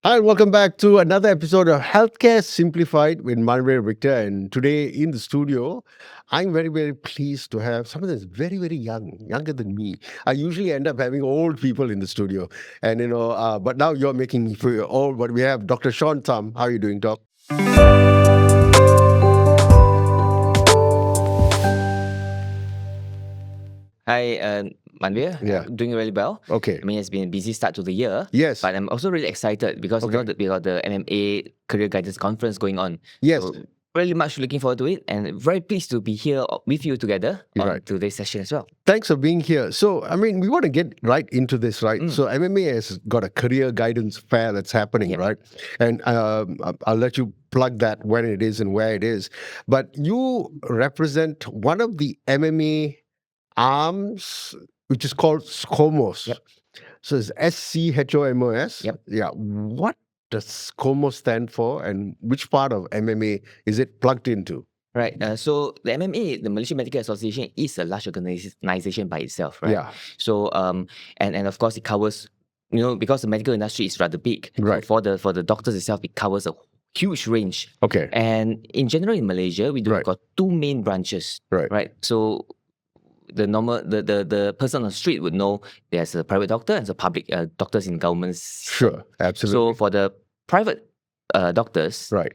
Hi, and welcome back to another episode of Healthcare Simplified with Monroe Victor. And today in the studio, I'm very, very pleased to have someone that's very, very young, younger than me. I usually end up having old people in the studio. And, but now you're making me feel old. But we have Dr. Sean Thum. How are you doing, Doc? Hi, Manvir. Yeah. I'm doing really well. Okay. I mean, it's been a busy start to the year. Yes. But I'm also really excited because you know that we got the MMA Career Guidance Conference going on. Yes. So really much looking forward to it and very pleased to be here with you together on today's session as well. Thanks for being here. So, I mean, we want to get right into this, right? So, MMA has got a career guidance fair that's happening, right? And I'll let you plug that when it is and where it is. But you represent one of the MMA arms, which is called SCOMOS. So it's SCHOMOS. Yeah. What does SCOMOS stand for, and which part of MMA is it plugged into? Right. So the MMA, the Malaysian Medical Association, is a large organization by itself, right? Yeah. So and of course it covers, because the medical industry is rather big. Right. So for the doctors itself, it covers a huge range. Okay. And in general in Malaysia, we got two main branches. Right. So the person on the street would know there's a private doctor and a public doctors in governments. Sure, absolutely. So for the private doctors, Right.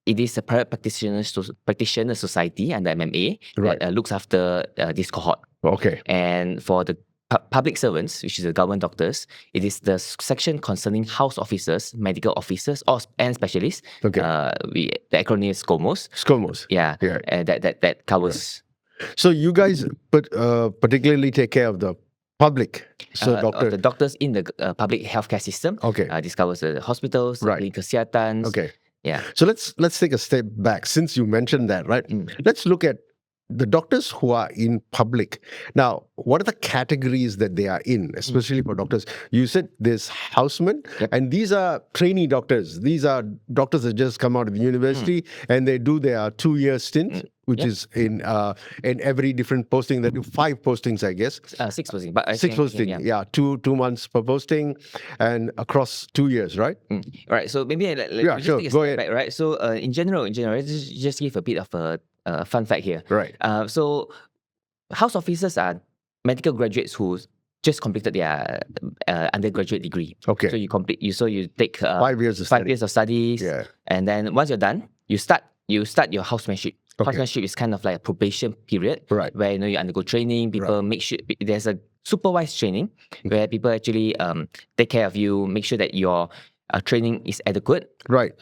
It is a private practitioner society under MMA that looks after this cohort. Okay. And for the public servants, which is the government doctors, it is the section concerning house officers, medical officers, and specialists. Okay. The acronym is SCOMOS. SCOMOS. Yeah. That covers. So you guys particularly take care of the public, so the doctors in the public healthcare system. Okay. This covers the hospitals, clinic kesihatan. Okay. Yeah. So let's take a step back since you mentioned that, right? Let's look at the doctors who are in public. Now, what are the categories that they are in, especially for doctors? You said there's housemen, and these are trainee doctors. These are doctors that just come out of the university and they do their 2-year stint, which is in every different posting. They do 5 postings, I guess. 6 postings, but 6 postings. Yeah, 2 months per posting, and across 2 years, right? Right. So maybe let's sure. take a Go step ahead. back, right? So in general, just give a bit of a fun fact here. Right. So house officers are medical graduates who just completed their undergraduate degree. Okay. So you take 5 years of 5 years of studies. Yeah. And then once you're done, you start your housemanship. Housemanship is kind of like a probation period, Right. where you undergo training. People make sure there's a supervised training where people actually take care of you, make sure that your training is adequate. Right.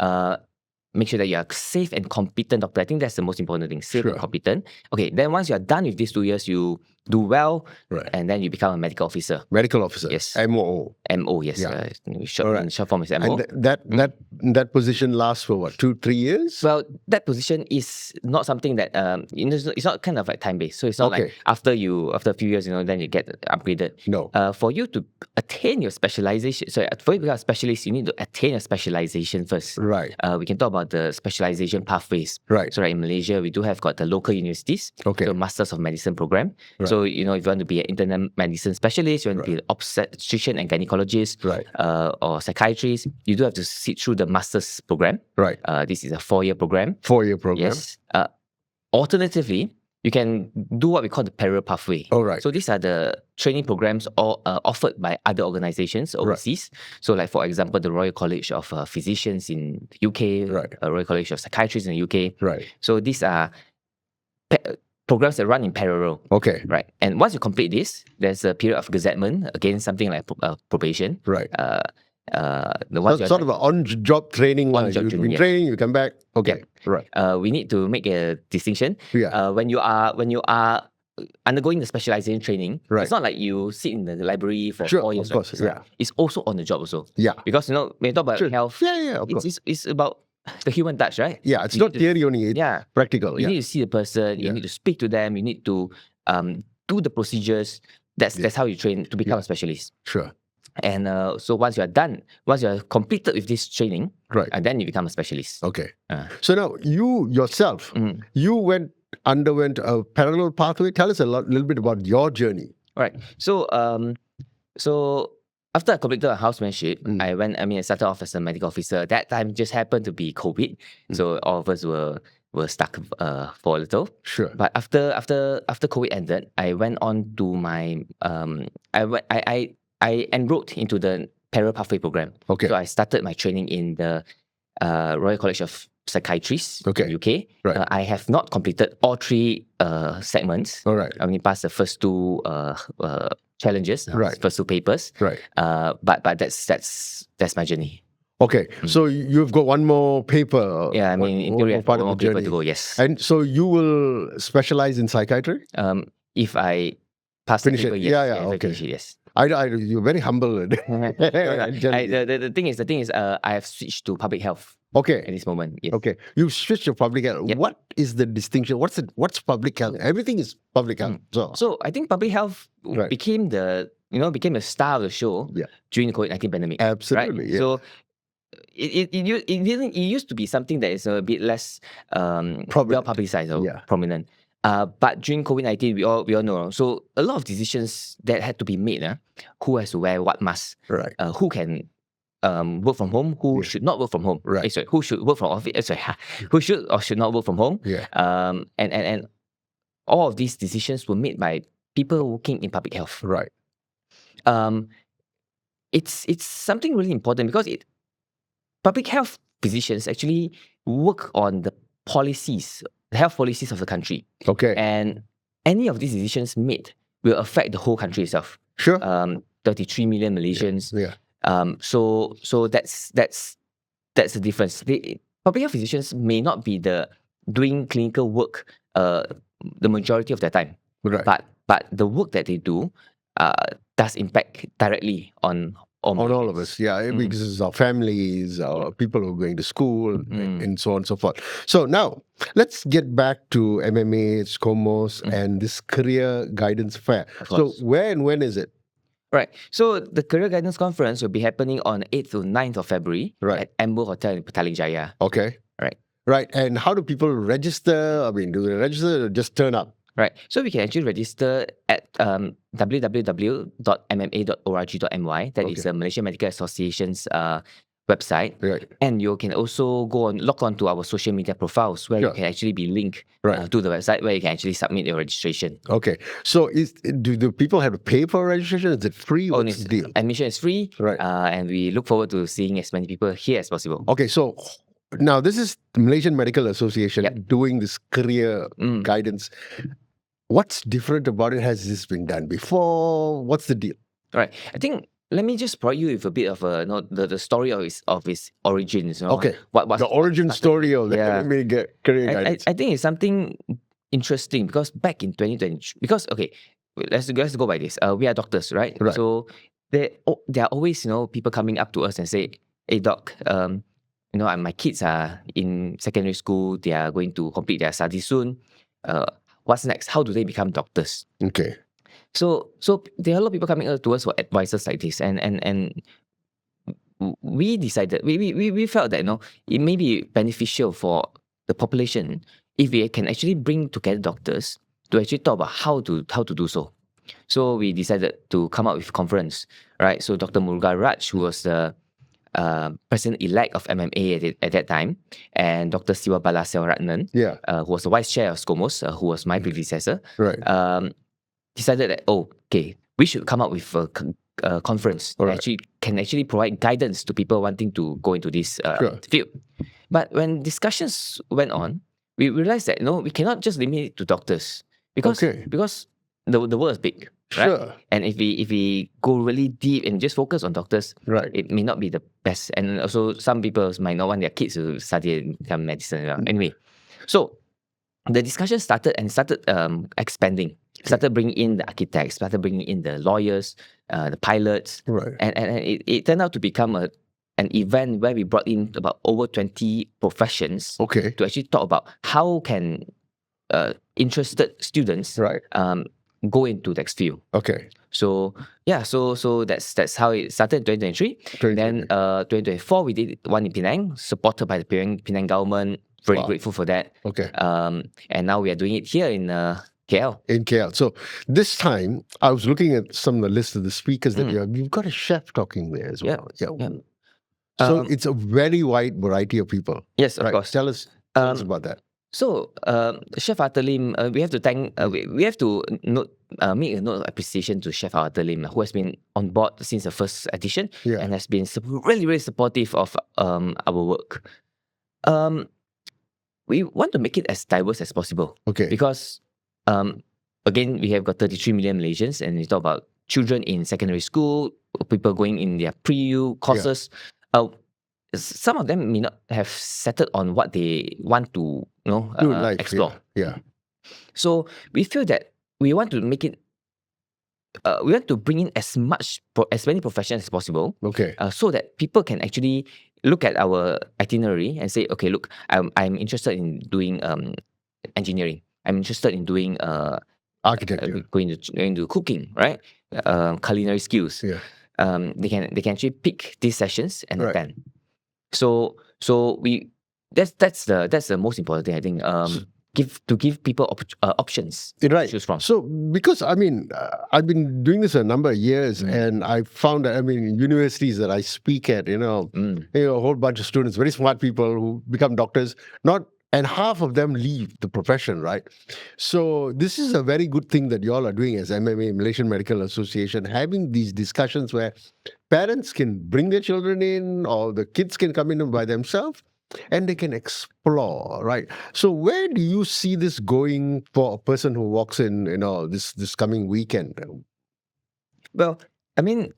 Make sure that you are safe and competent doctor. I think that's the most important thing. Safe and competent. Okay, then once you're done with these 2 years, you do well, and then you become a medical officer. Medical officer. Yes. MO. MO, yes. Yeah. Short form is MO. And that position lasts for what, 2-3 years? Well, that position is not something that it's not kind of like time based. So it's not like after a few years, then you get upgraded. No. For you to attain your specialization, for you to become a specialist, you need to attain a specialization first. Right. We can talk about the specialization pathways. Right. So in Malaysia, we do have got the local universities. Okay. So Masters of Medicine program. Right. So if you want to be an internal medicine specialist, you want to be an obstetrician and gynecologist, or psychiatrist, you do have to sit through the Masters program. Right. This is a 4-year program. 4-year program. Yes. Alternatively, you can do what we call the parallel pathway. All right. So these are the training programs offered by other organizations overseas. So like, for example, the Royal College of Physicians in the UK, Royal College of Psychiatrists in the UK. Right. So these are programs that run in parallel. Okay. Right. And once you complete this, there's a period of gazettement, again, something like probation. Right. The one Sort of an on-job training. You've been training, you come back. Okay. Right. We need to make a distinction. Yeah. When you are undergoing the specialization training, it's not like you sit in the library for 4 years. Of course. It's also on the job also. Yeah. Because when you talk about health, of course. it's about the human touch, right? Yeah, it's not theory only, it's practical. You need to see the person, you need to speak to them, you need to do the procedures. That's how you train to become a specialist. Sure. And so once you are completed with this training, and then you become a specialist. Okay. So now you yourself, you underwent a parallel pathway. Tell us little bit about your journey. Right. So after I completed a housemanship, I started off as a medical officer. That time just happened to be COVID. So all of us were stuck for a little. Sure. But after COVID ended, I went on to my I enrolled into the Parallel Pathway program. Okay. So I started my training in the Royal College of Psychiatrists in UK. Right. I have not completed all 3 segments. All right. I only passed the first 2 challenges, first 2 papers. Right. But that's my journey. Okay, so you've got one more paper. Yeah, I mean, in theory, I have one more paper to go. Yes. And so you will specialize in psychiatry? If I pass Finish the paper, it. yes. Yeah, If I okay. finish it, yes. You're very humble. The thing is, I have switched to public health. Okay. At this moment, yes. Okay, you switched to public health. Yep. What is the distinction? What's public health? Everything is public health. So I think public health became the star of the show during the COVID-19 pandemic. Absolutely. Right? Yeah. So it used to be something that is a bit less well publicized or prominent. But during COVID-19, we all know. So a lot of decisions that had to be made. Who has to wear what mask? Right. Who can work from home? Who should not work from home? Right. Sorry, who should work from office? Who should or should not work from home? Yeah. And all of these decisions were made by people working in public health. Right. It's something really important because public health physicians actually work on the health policies of the country. Okay. And any of these decisions made will affect the whole country itself. Sure. 33 million Malaysians. Yeah. So that's the difference. Public health physicians may not be doing clinical work the majority of their time. Right. But the work that they do does impact directly on all of us, because it's our families, our people who are going to school, and so on and so forth. So now, let's get back to MMA, SCOMOS, and this career guidance fair. So where and when is it? Right. So the Career Guidance Conference will be happening on 8th to 9th of February at Amber Hotel in Petaling Jaya. Okay. Right. Right. And how do people register? I mean, do they register or just turn up? Right. So we can actually register at www.mma.org.my. That is the Malaysian Medical Association's website. Right. And you can also log on to our social media profiles where you can actually be linked to the website where you can actually submit your registration. Okay. So do people have to pay for registration? Is it free? What's the deal? Admission is free. Right. And we look forward to seeing as many people here as possible. Okay. So now this is the Malaysian Medical Association doing this career guidance. What's different about it? Has this been done before? What's the deal? Right. I think let me just provide you with a bit of the story of its origins. Okay. What the origin story of the career guidance? I think it's something interesting because back in 2020, let's go by this. We are doctors, right? So there are always people coming up to us and say, "Hey doc, my kids are in secondary school. They are going to complete their studies soon. What's next? How do they become doctors?" Okay. So there are a lot of people coming to us for advices like this, and we decided we felt that it may be beneficial for the population if we can actually bring together doctors to actually talk about how to do so. So we decided to come up with a conference, right? So Dr. Murugan Raj, who was the president-elect of MMA at that time, and Dr. Siwa Balaselratnan, who was the vice chair of SCOMOS, who was my predecessor, decided that, we should come up with a conference that can actually provide guidance to people wanting to go into this field. But when discussions went on, we realized that we cannot just limit it to doctors because the world is big. Right? Sure. And if we go really deep and just focus on doctors, it may not be the best. And also some people might not want their kids to study and become medicine. Anyway, so the discussion started expanding. Started bringing in the architects, started bringing in the lawyers, the pilots. And it turned out to become an event where we brought in about over 20 professions to actually talk about how can interested students go into the next field. Okay. So that's how it started in 2023. Then 2024 we did one in Penang, supported by the Penang government. Very grateful for that. Okay. And now we are doing it here in KL. In KL. So this time, I was looking at some of the list of the speakers that you have. You've got a chef talking there as well. Yep. So it's a very wide variety of people. Yes, of Right. course. Tell us about that. So, Chef Arthur Lim, we have to thank, we have to note, make a note of appreciation to Chef Arthur Lim, who has been on board since the first edition and has been really, really supportive of our work. We want to make it as diverse as possible. Okay. Because, again, we have got 33 million Malaysians, and we talk about children in secondary school, people going in their pre-U courses. Some of them may not have settled on what they want to, explore. Yeah. So we feel that we want to make it. We want to bring in as many professions as possible. Okay. So that people can actually look at our itinerary and say, okay, look, I'm interested in doing engineering. I'm interested in doing architecture, going to cooking, right? Culinary skills. Yeah. They can actually pick these sessions and Right. attend. So we that's the most important thing, I think. Give people options Right. to choose from. So, because I mean, I've been doing this a number of years, and I found that, I mean, universities that I speak at, a whole bunch of students, very smart people who become doctors, and half of them leave the profession, right? So this is a very good thing that you all are doing as MMA, Malaysian Medical Association, having these discussions where parents can bring their children in, or the kids can come in by themselves, and they can explore, right? So where do you see this going for a person who walks in, this coming weekend? Well, I mean,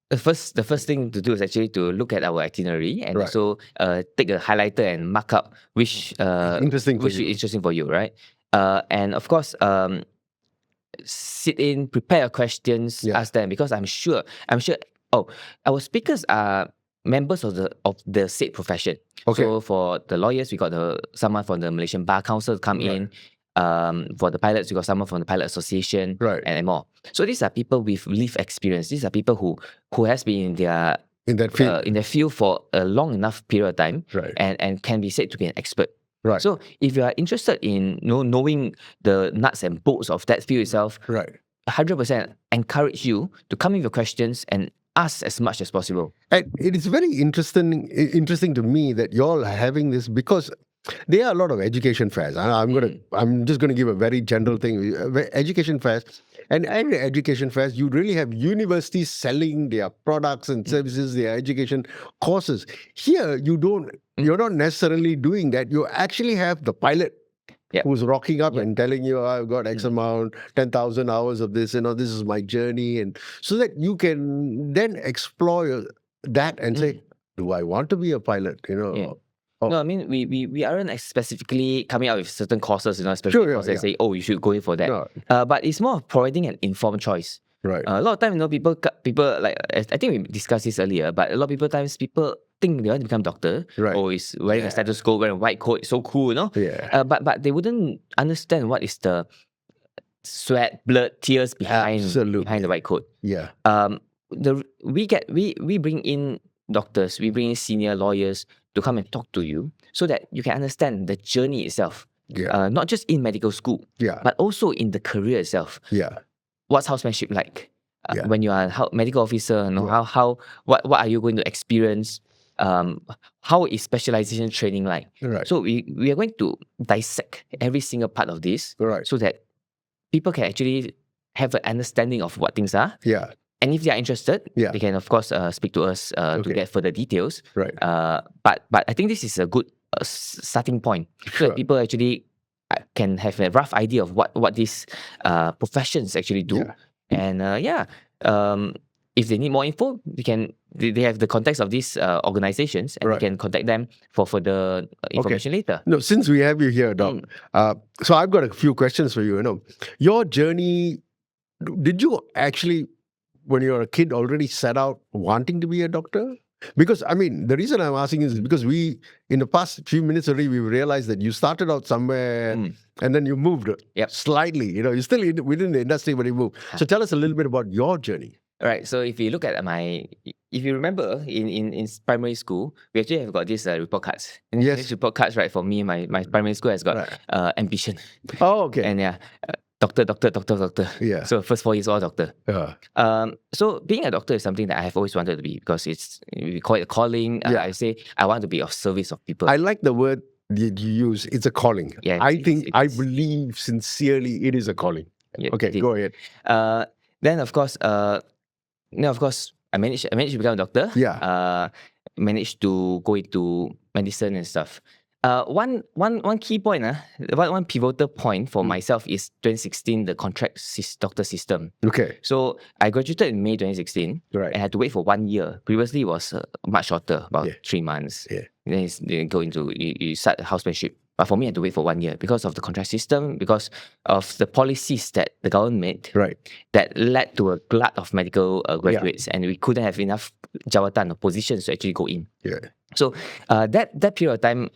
the first thing to do is actually to look at our itinerary and also take a highlighter and mark up which interesting is interesting for you, right? And of course, sit in, prepare your questions, ask them, because I'm sure. Oh, our speakers are members of the said profession. Okay. So for the lawyers, we got someone from the Malaysian Bar Council to come in. For the pilots, we got someone from the Pilot Association, and more. So these are people with lived experience. These are people who has been in their field for a long enough period of time, and can be said to be an expert. Right. So if you are interested in knowing the nuts and bolts of that field itself, 100% encourage you to come in with your questions and ask as much as possible. And it is very interesting to me that you're having this, because there are a lot of education fairs. I'm just gonna give a very general thing. Education fairs, and at education fairs, you really have universities selling their products and services, their education courses. Here, you're not necessarily doing that. You actually have the pilot who's rocking up and telling you, I've got X amount, 10,000 hours of this, this is my journey. And so that you can then explore that and say, do I want to be a pilot? No, I mean, we aren't specifically coming out with certain courses, especially because they say, oh, you should go in for that. No. But it's more of providing an informed choice. Right. A lot of times, people like, I think we discussed this earlier, but a lot of people think they want to become doctor. Right. Or is wearing a stethoscope, wearing a white coat, so cool, Yeah. But they wouldn't understand what is the sweat, blood, tears behind the white coat. Yeah. We bring in doctors, we bring in senior lawyers to come and talk to you so that you can understand the journey itself. Yeah. Not just in medical school, but also in the career itself. Yeah. What's housemanship like? When you are a medical officer, what are you going to experience? How is specialisation training like? Right. So we are going to dissect every single part of this, so that people can actually have an understanding of what things are. Yeah. And if they are interested, they can of course speak to us to get further details. Right. But I think this is a good starting point, so that people actually can have a rough idea of what these professions actually do. And if they need more info, they have the contacts of these organizations, and they can contact them for further information later. No, since we have you here, Doc, so I've got a few questions for you. Your journey, did you actually, when you were a kid, already set out wanting to be a doctor? Because, I mean, the reason I'm asking is because in the past few minutes already, we realized that you started out somewhere and then you moved slightly. You're still within the industry, but you moved. So tell us a little bit about your journey. Right. So if you look at if you remember in primary school, we actually have got these report cards. And Yes. these report cards, right? For me, my primary school has got Right. ambition, Oh, okay. and doctor. Yeah. So first 4 years all doctor. Yeah. So being a doctor is something that I have always wanted to be because we call it a calling. Yeah. I say I want to be of service of people. I like the word that you use. It's a calling. Yeah, I believe sincerely it is a calling. Yeah, Okay, go ahead. Then of course, I managed to become a doctor. Yeah. Managed to go into medicine and stuff. One key point, one pivotal point for myself is 2016, the contract doctor system. Okay. So I graduated in May 2016, Right. and I had to wait for 1 year. Previously, it was much shorter, about 3 months. Yeah. And then you go into you start housemanship. But for me, I had to wait for 1 year because of the contract system, because of the policies that the government made, Right. that led to a glut of medical graduates, and we couldn't have enough jawatan or positions to actually go in. Yeah. So that period of time,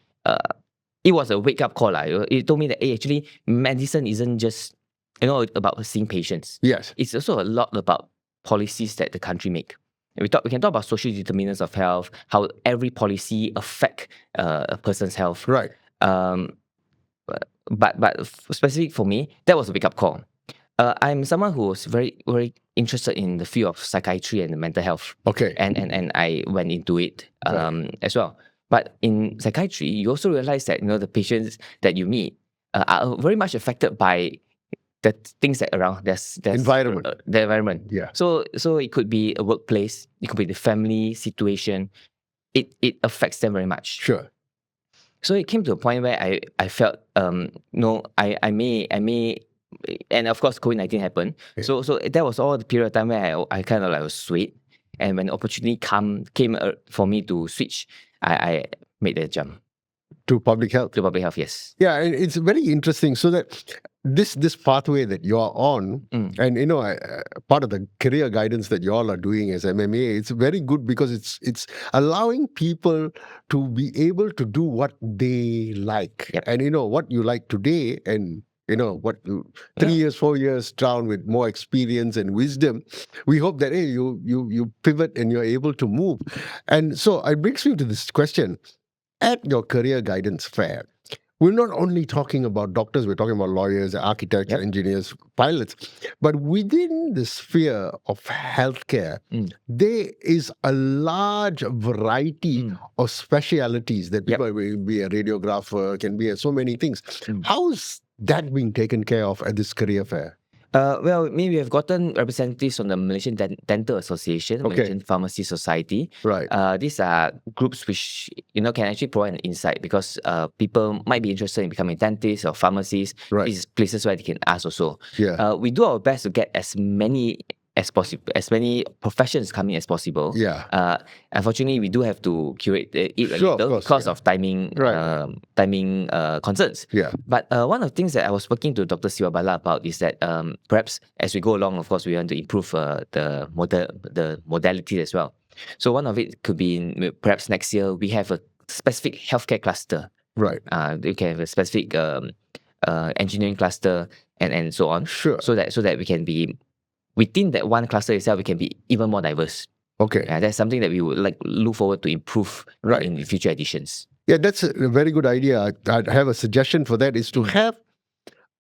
it was a wake up call. It told me that actually medicine isn't just about seeing patients. Yes. It's also a lot about policies that the country make. And we can talk about social determinants of health, how every policy affect a person's health. Right. But specific for me, that was a wake up call. I'm someone who was very, very interested in the field of psychiatry and mental health. Okay. And I went into it as well. But in psychiatry, you also realize that the patients that you meet are very much affected by the things that around there's Environment. The environment. Yeah. So it could be a workplace, it could be the family situation. It affects them very much. Sure. So it came to a point where I felt I may, and of course COVID-19 happened. Yeah. So that was all the period of time where I kind of like was swayed, and when opportunity came for me to switch, I made that jump To public health. to public health. Yes. Yeah, and it's very interesting. So that this pathway that you're on, and part of the career guidance that you all are doing as MMA, it's very good because it's allowing people to be able to do what they like, Yep. and what you like today, and what 3 years, 4 years down with more experience and wisdom, we hope that you pivot and you're able to move. And so it brings me to this question. At your career guidance fair, we're not only talking about doctors, we're talking about lawyers, architects, engineers, pilots, but within the sphere of healthcare, there is a large variety of specialities that people will be a radiographer, can be so many things. How's that being taken care of at this career fair? Well, maybe we have gotten representatives from the Malaysian Dental Association, Malaysian Pharmacy Society. Right. These are groups which can actually provide an insight, because people might be interested in becoming dentists or pharmacists. Right. These places where they can ask also. Yeah. We do our best to get as many as possible, as many professions coming as possible. Yeah. Unfortunately, we do have to curate it a Sure, little of course, because of timing, concerns. Yeah. But one of the things that I was speaking to Dr. Siwabala about is that perhaps as we go along, of course, we want to improve the modality as well. So one of it could be perhaps next year we have a specific healthcare cluster. Right. We can have a specific engineering cluster and so on. Sure. So that we can be within that one cluster itself, we can be even more diverse. Okay. That's something that we would look forward to improve in future editions. Yeah, that's a very good idea. I have a suggestion for that, is to have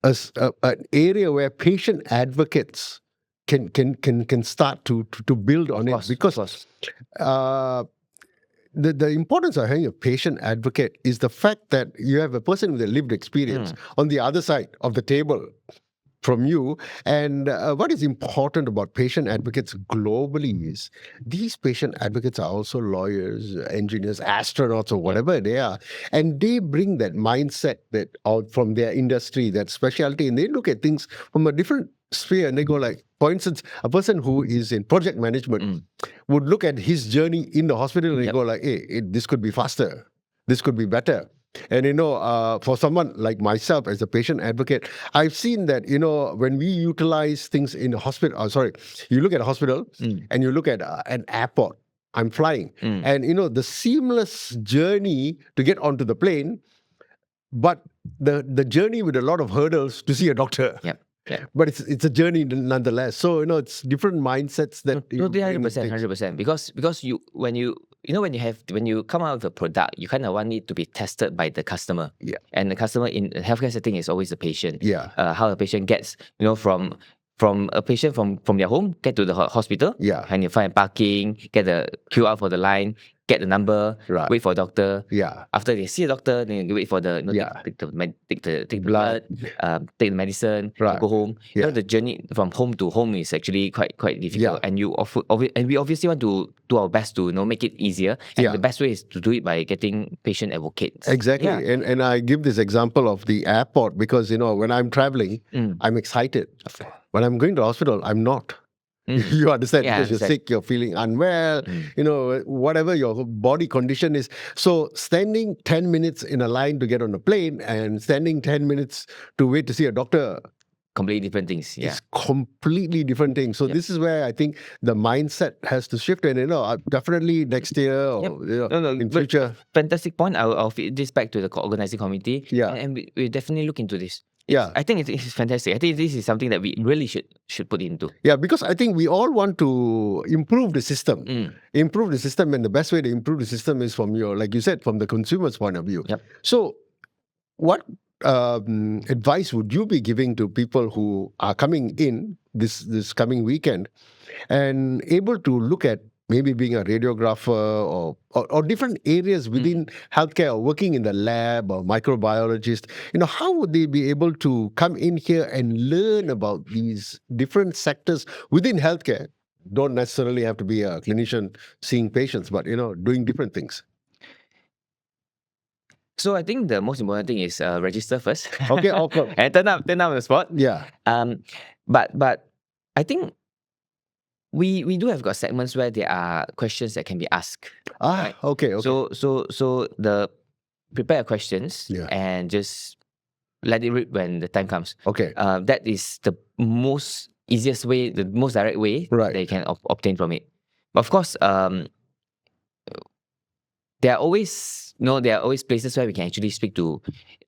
an area where patient advocates can start to build on it, because the importance of having a patient advocate is the fact that you have a person with a lived experience on the other side of the table from you. And what is important about patient advocates globally is these patient advocates are also lawyers, engineers, astronauts, or whatever they are. And they bring that mindset that out from their industry, that specialty, and they look at things from a different sphere, and they go like, for instance, a person who is in project management would look at his journey in the hospital and they go like, hey, this could be faster, this could be better. And for someone like myself as a patient advocate, I've seen that when we utilize things in a hospital, you look at a hospital and you look at an airport. I'm flying, and the seamless journey to get onto the plane, but the journey with a lot of hurdles to see a doctor. Yep. Yeah. But it's a journey nonetheless. So it's different mindsets that Totally, it 100%, takes. 100%. Because when you come out with a product, you kind of want it to be tested by the customer. Yeah. And the customer in a healthcare setting is always the patient. Yeah. How a patient gets, from a patient from their home, get to the hospital. Yeah. And you find parking, get the QR for the line, get the number, Right. wait for a doctor. Yeah. After they see a doctor, then you wait for the Yeah. take the blood, take the medicine, Right. go home. Yeah. The journey from home to home is actually quite difficult. Yeah. And we obviously want to do our best to make it easier. And Yeah. the best way is to do it by getting patient advocates. Exactly. Yeah. And I give this example of the airport because when I'm traveling, I'm excited. When I'm going to hospital, I'm not. You understand? Yeah, Because you're sick, you're feeling unwell, whatever your body condition is. So standing 10 minutes in a line to get on a plane and standing 10 minutes to wait to see a doctor, completely different things. Yeah. it's completely different things. So this is where I think the mindset has to shift. And definitely next year or in future. Fantastic point. I'll feed this back to the organizing committee. Yeah. And we definitely look into this. Yeah. I think it's fantastic. I think this is something that we really should put into. Yeah, because I think we all want to improve the system. Improve the system, and the best way to improve the system is from like you said, from the consumer's point of view. Yep. So, what advice would you be giving to people who are coming in this coming weekend and able to look at maybe being a radiographer or different areas within healthcare, or working in the lab or microbiologist? How would they be able to come in here and learn about these different sectors within healthcare? Don't necessarily have to be a clinician seeing patients, but doing different things. So I think the most important thing is register first. Okay, okay. And turn up on the spot. Yeah. But I think we do have got segments where there are questions that can be asked. Right? Okay. So the prepare questions and just let it rip when the time comes. Okay. That is the most easiest way, the most direct way that you can obtain from it. But of course, there are always places where we can actually speak to.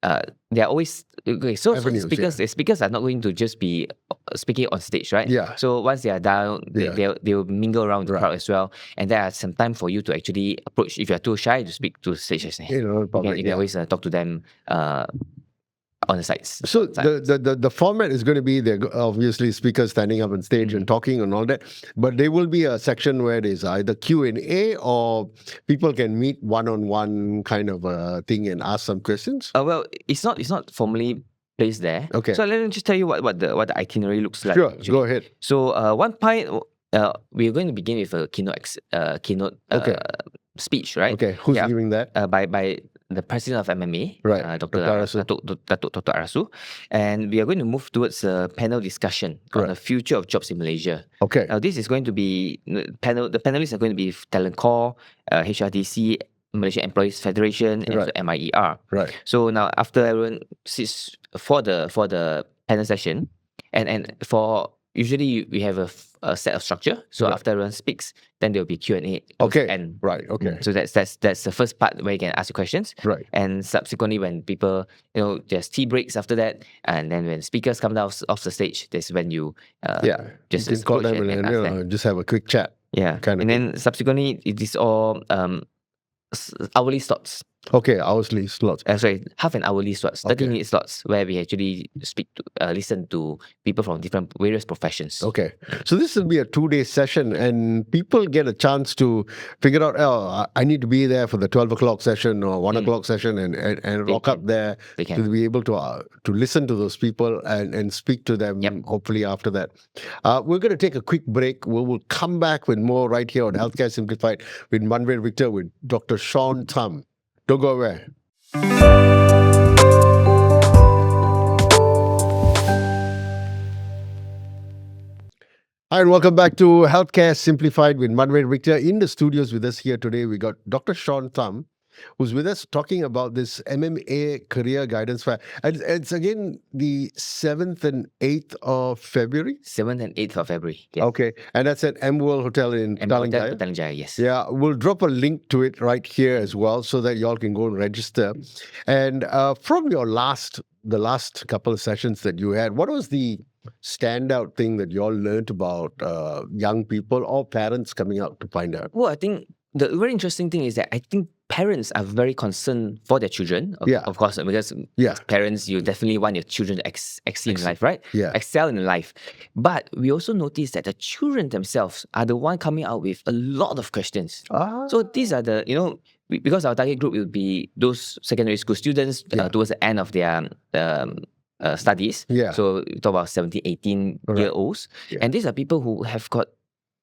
There are always avenues, speakers are not going to just be speaking on stage, right? Yeah. So once they are down, they will mingle around the crowd as well, and there are some time for you to actually approach. If you are too shy to speak to stage, you can always talk to them on the sides. So the format is going to be there. Obviously, speakers standing up on stage and talking and all that. But there will be a section where there's either Q&A or people can meet one-on-one kind of a thing and ask some questions. Well, it's not formally placed there. Okay. So let me just tell you what the itinerary looks like. Sure, actually. go ahead. So one point, we're going to begin with a keynote speech, right? Okay. Who's giving that? By the president of MMA, right? Dr. Arasu, and we are going to move towards a panel discussion on the future of jobs in Malaysia. Okay. Now this is going to be The panelists are going to be Talent Core, HRDC, Malaysian Employees Federation, and MIER. Right. So now after everyone sits for the panel session, and for usually we have a set of structure. So after everyone speaks, then there will be Q&A. Okay. And right. Okay. So that's the first part where you can ask your questions. Right. And subsequently, when people, there's tea breaks after that, and then when speakers come down off the stage, that's when you just you can call them and ask them. just have a quick chat. Yeah. And then subsequently, it is all hourly slots. Okay, hourly slots. Sorry, half an hourly slots, 30-minute slots, where we actually listen to people from various professions. Okay, so this will be a 2-day session, and people get a chance to figure out, I need to be there for the 12 o'clock session or 1 o'clock session, and rock up there to be able to listen to those people and speak to them. Hopefully after that, we're going to take a quick break. We will come back with more right here on Healthcare Simplified with Monroe Victor with Dr. Sean Thum. Don't go away. Hi, and welcome back to Healthcare Simplified with Monroe Victor. In the studios with us here today, we got Dr. Sean Thum, who's with us talking about this MMA Career Guidance Fair. And it's again the 7th and 8th of February? 7th and 8th of February. Yes. Okay. And that's at M World Hotel in Petaling Jaya, yes. Yeah, we'll drop a link to it right here as well so that y'all can go and register. And from your the last couple of sessions that you had, what was the standout thing that you all learned about young people or parents coming out to find out? Well, I think the very interesting thing is that I think parents are very concerned for their children. Yeah. Of course, because Yeah. as parents, you definitely want your children to excel in life, right? Yeah. Excel in life. But we also notice that the children themselves are the one coming out with a lot of questions. So these are the, because our target group will be those secondary school students towards the end of their studies. Yeah. So we talk about 17, 18-year-olds. Yeah. And these are people who have got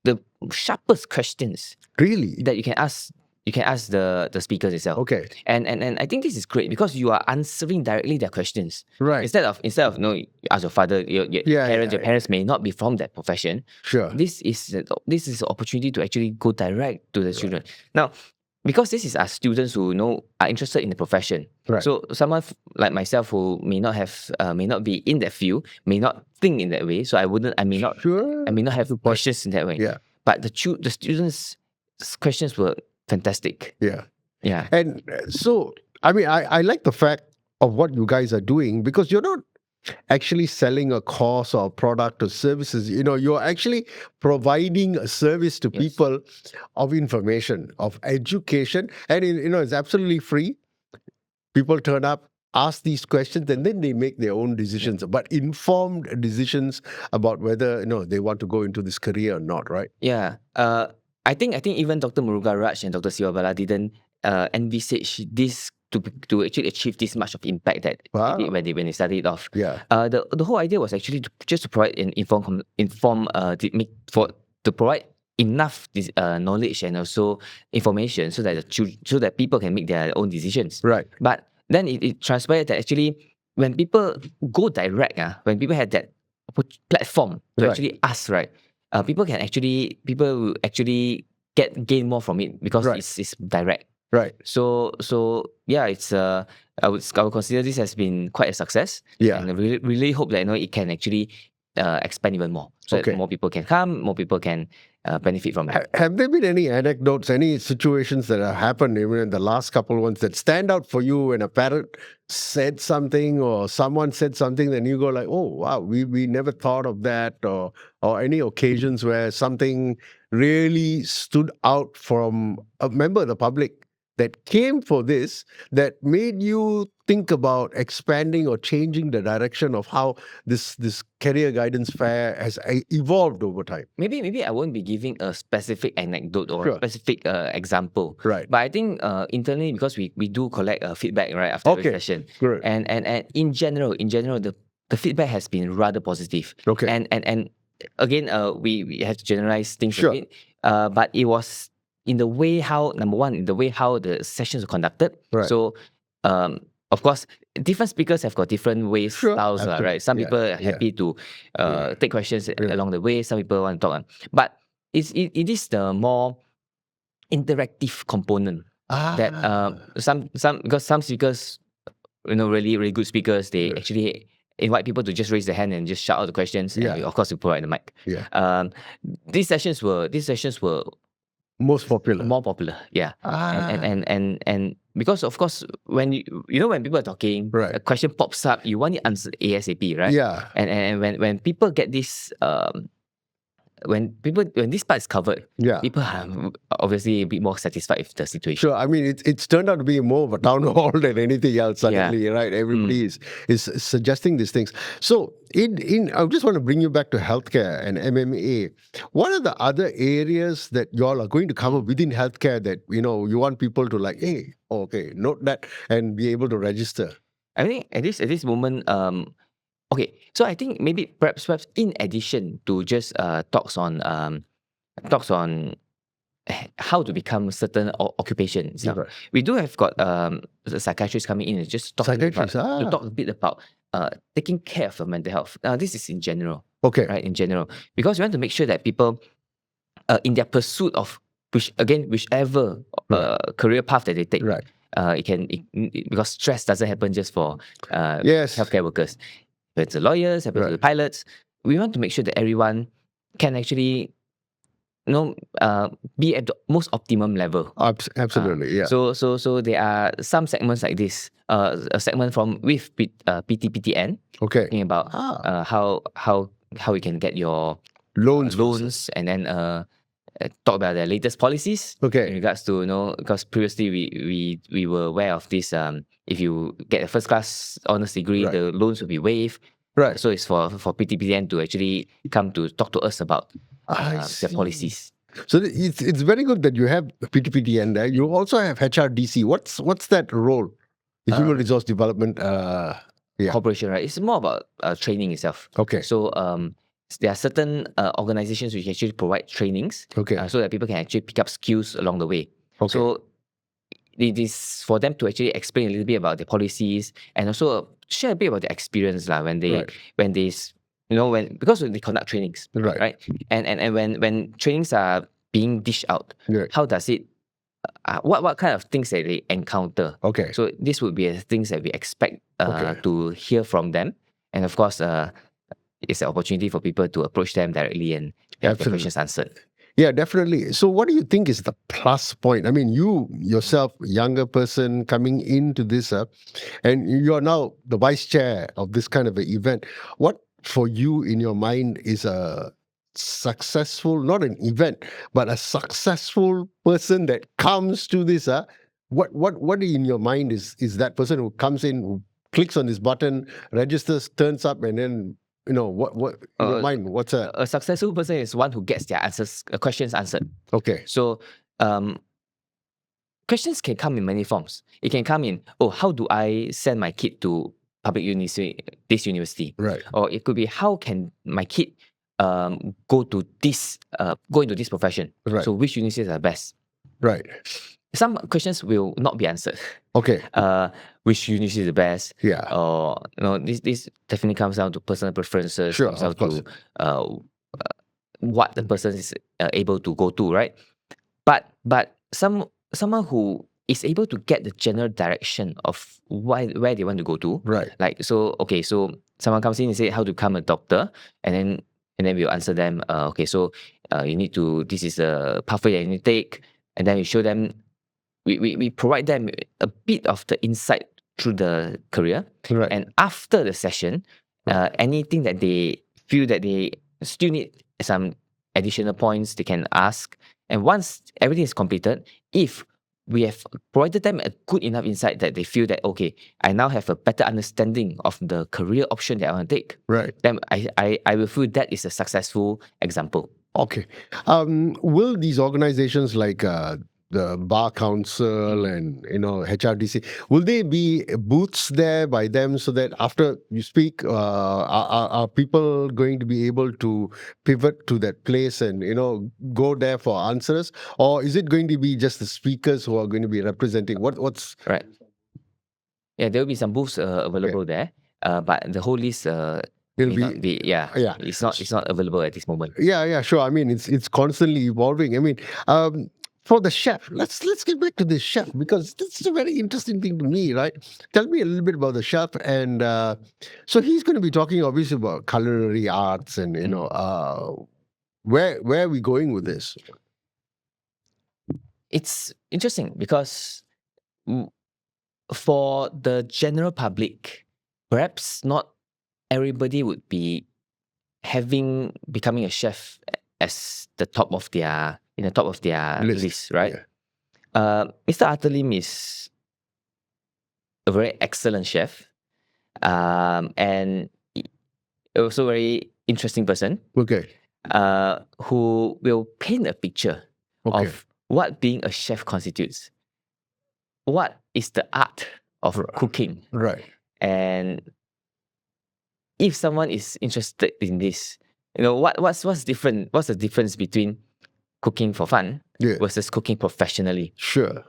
the sharpest questions Really? that you can ask the speakers itself. Okay. And I think this is great because you are answering directly their questions. Right. Instead of you ask your father, your parents may not be from that profession. Sure. This is an opportunity to actually go direct to the children. Now, because this is our students who are interested in the profession. Right. So someone like myself who may not be in that field, may not think in that way. So I may not have questions in that way. Yeah. But the students' questions were fantastic. Yeah. Yeah. And so, I mean, I like the fact of what you guys are doing because you're not actually selling a course or a product or services. You're actually providing a service to people of information, of education, and it's absolutely free. People turn up, ask these questions, and then they make their own decisions, but informed decisions about whether they want to go into this career or not, right? Yeah. I think even Dr. Muruga Raj and Dr. Siwabala didn't envisage this to actually achieve this much of impact that they did when they started off. Yeah. The whole idea was actually to provide an to provide enough knowledge and also information so that people can make their own decisions. Right. But then it transpired that actually when people go direct, when people had that platform to actually ask, right, people will actually gain more from it because it's direct. Right. So yeah, it's I would consider this has been quite a success. Yeah. And I really hope that it can actually expand even more, so that more people can come, more people can benefit from it. Have there been any anecdotes, any situations that have happened even in the last couple of ones that stand out for you when a parent said something or someone said something, then you go like, oh wow, we never thought of that, or any occasions where something really stood out from a member of the public that came for this, that made you think about expanding or changing the direction of how this career guidance fair has evolved over time? Maybe I won't be giving a specific anecdote or a specific example. Right. But I think internally, because we do collect feedback right after every session. Great. And in general, the feedback has been rather positive. Okay. And again, we have to generalize things a bit. But it was in the way how the sessions are conducted. Right. So of course, different speakers have got different ways, styles, right? Some people are happy to take questions along the way. Some people want to talk. But it is the more interactive component that because some speakers, really, really good speakers, they actually invite people to just raise their hand and just shout out the questions. And of course, we provide the mic. Yeah. These sessions were more popular. Yeah. And because of course when when people are talking, a question pops up, you want it answered ASAP, right? Yeah. And when people get this when this part is covered, people are obviously a bit more satisfied with the situation. Sure. I mean, it's turned out to be more of a town hall than anything else suddenly, right? Everybody is suggesting these things. So I just want to bring you back to healthcare and MMA. What are the other areas that you all are going to cover within healthcare that, you want people to like, hey, okay, note that and be able to register? I think at this moment, okay, so I think maybe perhaps in addition to just talks on how to become certain occupations, we do have got the psychiatrists coming in and just talk to talk a bit about taking care of your mental health. This is in general, right? In general, because we want to make sure that people, in their pursuit of whichever career path that they take, because stress doesn't happen just for healthcare workers. It's the lawyers, it's the pilots. We want to make sure that everyone can actually be at the most optimum level. Absolutely, yeah. So there are some segments like this. A segment with PTPTN, Okay. talking about how you can get your Loans. and then talk about their latest policies. Okay. In regards to because previously we were aware of this. If you get a first class honors degree, Right. the loans will be waived. Right. So it's for PTPTN to actually come to talk to us about I their policies. So it's very good that you have PTPTN there. You also have HRDC. What's that role? The Human Resource Development Corporation, right? It's more about training itself. Okay. So there are certain organizations which actually provide trainings, Okay. so that people can actually pick up skills along the way. Okay. So it is for them to actually explain a little bit about their policies and also share a bit about their experience when they because when they conduct trainings, right? And when trainings are being dished out, how does it? What kind of things that they encounter? Okay. So this would be the things that we expect to hear from them, and of course, it's an opportunity for people to approach them directly and have their questions answered. Yeah, definitely. So what do you think is the plus point? I mean, you yourself, younger person coming into this, and you're now the vice chair of this kind of an event. What for you in your mind is a successful, not an event, but a successful person that comes to this? What in your mind is that person who comes in, who clicks on this button, registers, turns up, and then what in your mind? What's a successful person is one who gets their questions answered. Okay. So questions can come in many forms. It can come in, how do I send my kid to public university, this university? Right. Or it could be, how can my kid go into this profession? Right. So which universities are best? Right. Some questions will not be answered. Okay. Which university is the best? Yeah. Or this definitely comes down to personal preferences. Sure, comes down of course. to what the person is able to go to, right? But someone who is able to get the general direction of where they want to go to, right? Like so someone comes in and say how to become a doctor, and then we'll answer them. You need to. This is a pathway that you need to take, and then we show them. We provide them a bit of the insight through the career, right? And after the session, anything that they feel that they still need some additional points, they can ask. And once everything is completed, if we have provided them a good enough insight that they feel that, okay, I now have a better understanding of the career option that I want to take, right? Then I will feel that is a successful example. Okay. Will these organizations like the Bar Council and HRDC, will they be booths there by them so that after you speak, are people going to be able to pivot to that place and go there for answers, or is it going to be just the speakers who are going to be representing? What's right? Yeah, there will be some booths available there, but the whole list. It's not available at this moment. Yeah, sure. I mean, it's constantly evolving. I mean, for the chef, let's get back to the chef, because this is a very interesting thing to me, right? Tell me a little bit about the chef, and so he's going to be talking obviously about culinary arts, and where are we going with this? It's interesting because for the general public, perhaps not everybody would be becoming a chef as the top of their list, right? Yeah. Mr. Arthur Lim is a very excellent chef, and also very interesting person. Okay. Who will paint a picture of what being a chef constitutes. What is the art of cooking? Right. And if someone is interested in this, what's different? What's the difference between cooking for fun versus cooking professionally? Sure.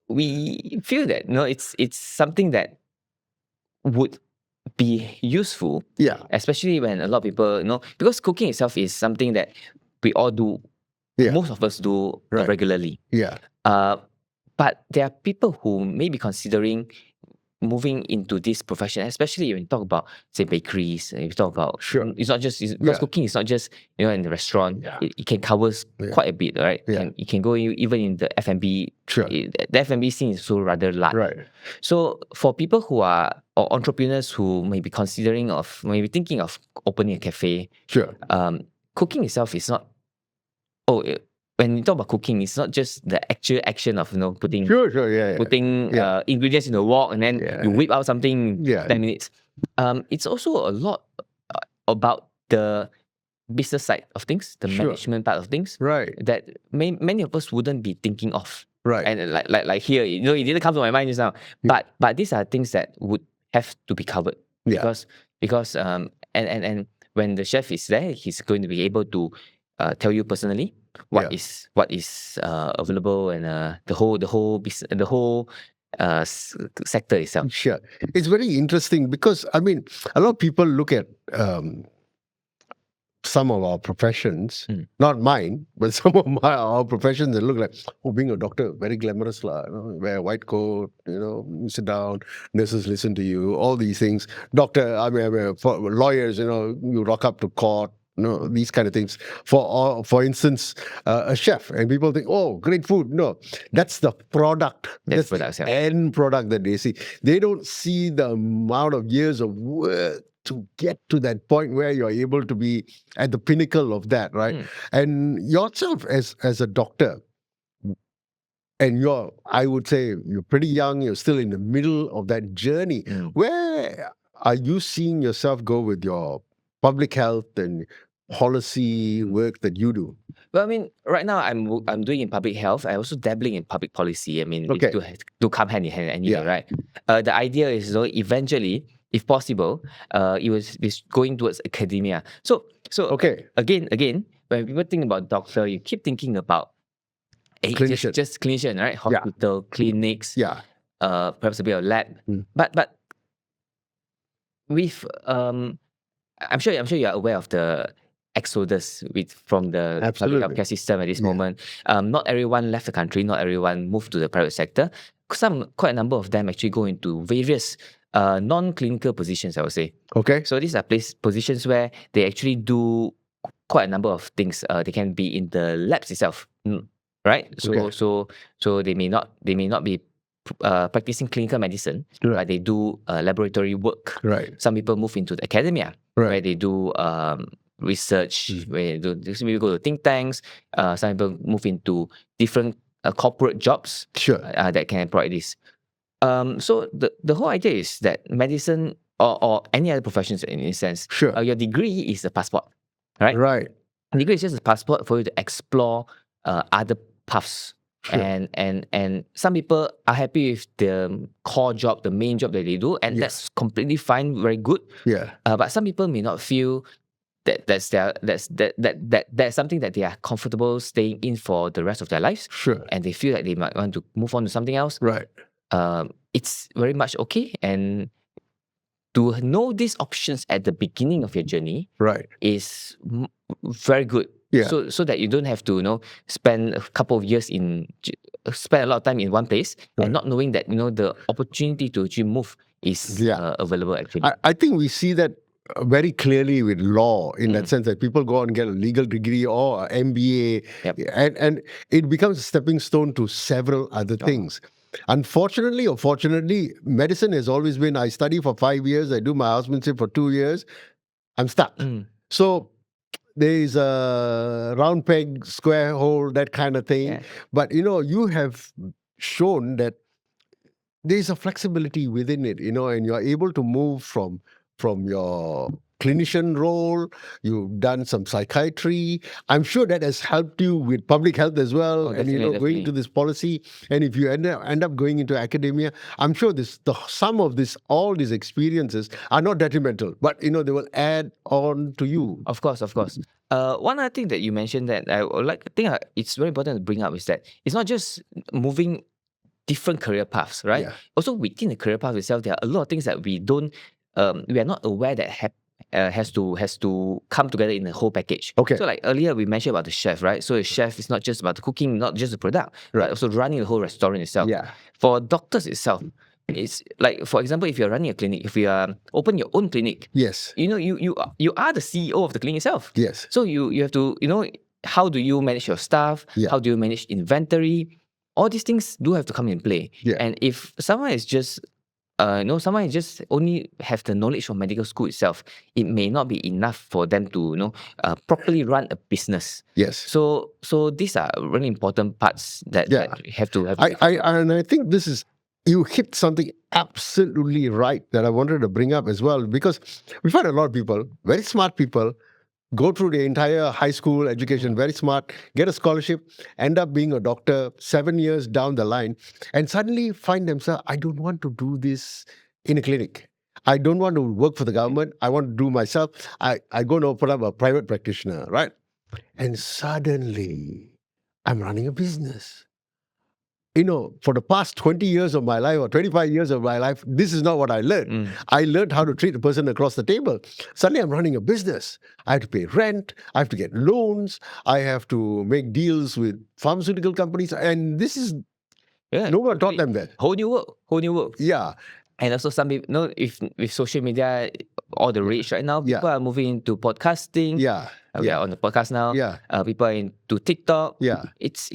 We feel that it's something that would be useful. Yeah. Especially when a lot of people, because cooking itself is something that we all do. Yeah. Most of us do regularly. Yeah. But there are people who may be considering moving into this profession, especially when you talk about, say, bakeries, you talk about, Sure. it's not just, because cooking is not just, in the restaurant, it can cover quite a bit, right? It can go even in the F&B. Sure. The F&B scene is so rather large. Right. So for people who are, or entrepreneurs who may be thinking of opening a cafe, Sure. Cooking itself is not, when you talk about cooking, it's not just the actual action of putting ingredients in the wok and then you whip out something in 10 minutes. It's also a lot about the business side of things, the management part of things, Right. that many of us wouldn't be thinking of. Right. And like here, it didn't come to my mind just now. But these are things that would have to be covered because and when the chef is there, he's going to be able to tell you personally what is available, and the whole business, the whole sector itself. Sure. It's very interesting because, I mean, a lot of people look at some of our professions, not mine, but some of our professions, and look like, being a doctor, very glamorous, wear a white coat, you sit down, nurses listen to you, all these things. Doctor, for lawyers, you rock up to court, these kind of things. For instance, a chef, and people think, great food. No, that's the product. That's the end product that they see. They don't see the amount of years of work to get to that point where you're able to be at the pinnacle of that, right? And yourself as a doctor, and I would say you're pretty young, you're still in the middle of that journey. Where are you seeing yourself go with your public health and policy work that you do? Well, I mean, right now I'm doing in public health. I also dabbling in public policy. I mean, to come hand in hand anyway, right? The idea is, eventually, if possible, it was going towards academia. So again, when people think about doctor, you keep thinking about clinician. Just clinician, right? Hospital, clinics, perhaps a bit of lab. But with I'm sure you are aware of the exodus from the public healthcare system at this moment. Not everyone left the country. Not everyone moved to the private sector. Quite a number of them actually go into various non-clinical positions, I would say. Okay. So these are positions where they actually do quite a number of things. They can be in the labs itself, right? So they may not be practicing clinical medicine, but they do laboratory work. Right. Some people move into the academia, where they do research. Where some people go to think tanks. Some people move into different corporate jobs. That can provide this. So the whole idea is that medicine or any other professions in a sense, your degree is a passport, right? Right. A degree is just a passport for you to explore other paths. And some people are happy with the core job, the main job that they do, and that's completely fine, very good. But some people may not feel that's something that they are comfortable staying in for the rest of their lives. And they feel like they might want to move on to something else. Right. It's very much okay, and to know these options at the beginning of your journey is very good. So that you don't have to spend a couple of years spend a lot of time in one place and not knowing that the opportunity to actually move is available actually. I think we see that very clearly with law, in that sense that people go out and get a legal degree or an MBA, and it becomes a stepping stone to several other things. Unfortunately or fortunately, medicine has always been, I study for 5 years, I do my housemanship for 2 years, I'm stuck. So there is a round peg, square hole, that kind of thing. But you have shown that there's a flexibility within it, and you're able to move from your clinician role. You've done some psychiatry. I'm sure that has helped you with public health as well, and going into this policy. And if you end up going into academia, I'm sure all these experiences are not detrimental, but they will add on to you. Of course. One other thing that you mentioned that I think it's very important to bring up is that it's not just moving different career paths, right? Also within the career path itself, there are a lot of things that we are not aware that has to come together in the whole package. So like earlier we mentioned about the chef, right? So the chef is not just about the cooking, not just the product, but also running the whole restaurant itself. For doctors itself, It's like, for example, if you're running a clinic, if you open your own clinic, Yes. you are the CEO of the clinic itself. Yes. So you have to, how do you manage your staff? Yeah. How do you manage inventory? All these things do have to come in play. Yeah. And if someone is just someone just only have the knowledge from medical school itself, it may not be enough for them to properly run a business. Yes. So these are really important parts that have to have. I think this is, you hit something absolutely right that I wanted to bring up as well, because we find a lot of people, very smart people, go through the entire high school education, very smart, get a scholarship, end up being a doctor 7 years down the line, and suddenly find themselves, I don't want to do this in a clinic. I don't want to work for the government. I want to do myself. I go and open up a private practitioner, right? And suddenly, I'm running a business. For the past 20 years of my life or 25 years of my life, this is not what I learned. I learned how to treat a person across the table. Suddenly, I'm running a business. I have to pay rent. I have to get loans. I have to make deals with pharmaceutical companies. And this is, no one taught them that. Whole new work. Yeah. And also some people, if with social media, all the rage right now, people are moving into podcasting. Yeah. We are on the podcast now. Yeah. People are into TikTok. Yeah. It's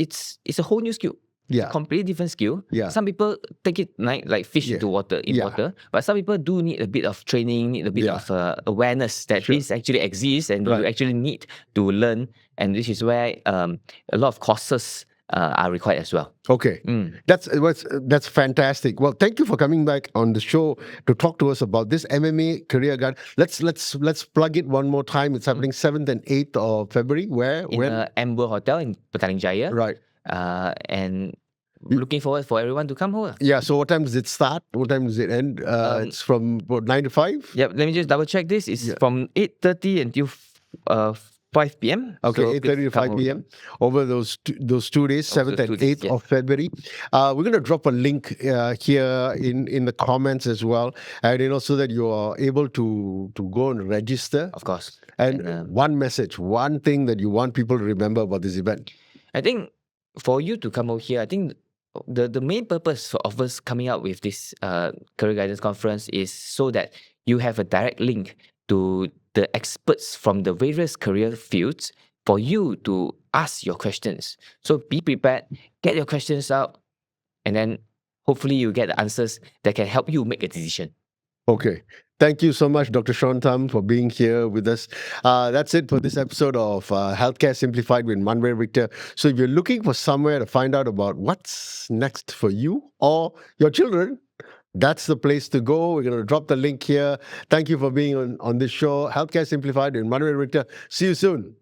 a whole new skill. Yeah. Completely different skill. Yeah. Some people take it like fish into water, water. But some people do need a bit of training, need a bit of awareness that this actually exists, and you actually need to learn. And this is where a lot of courses are required as well. Okay. That's fantastic. Well, thank you for coming back on the show to talk to us about this MMA career guide. Let's plug it one more time. It's happening 7th and 8th of February. Where? In Amber Hotel in Petaling Jaya. Right. And looking forward for everyone to come over. Yeah. So what time does it start? What time does it end? It's from 9 to 5? Yep. Let me just double check this. It's from 8:30 until 5 p.m. Okay, so 8:30 to 5 p.m. over those 2 days, 7th and 8th of February. We're going to drop a link here in the comments as well, and so that you are able to go and register. Of course. And one message, one thing that you want people to remember about this event. I think for you to come over here, I think the main purpose of us coming out with this career guidance conference is so that you have a direct link to the experts from the various career fields for you to ask your questions. So be prepared, get your questions out, and then hopefully you get the answers that can help you make a decision. Okay. Thank you so much, Dr. Sean Thum, for being here with us. That's it for this episode of Healthcare Simplified with Monroe Victor. So if you're looking for somewhere to find out about what's next for you or your children, that's the place to go. We're going to drop the link here. Thank you for being on this show, Healthcare Simplified with Monroe Victor. See you soon.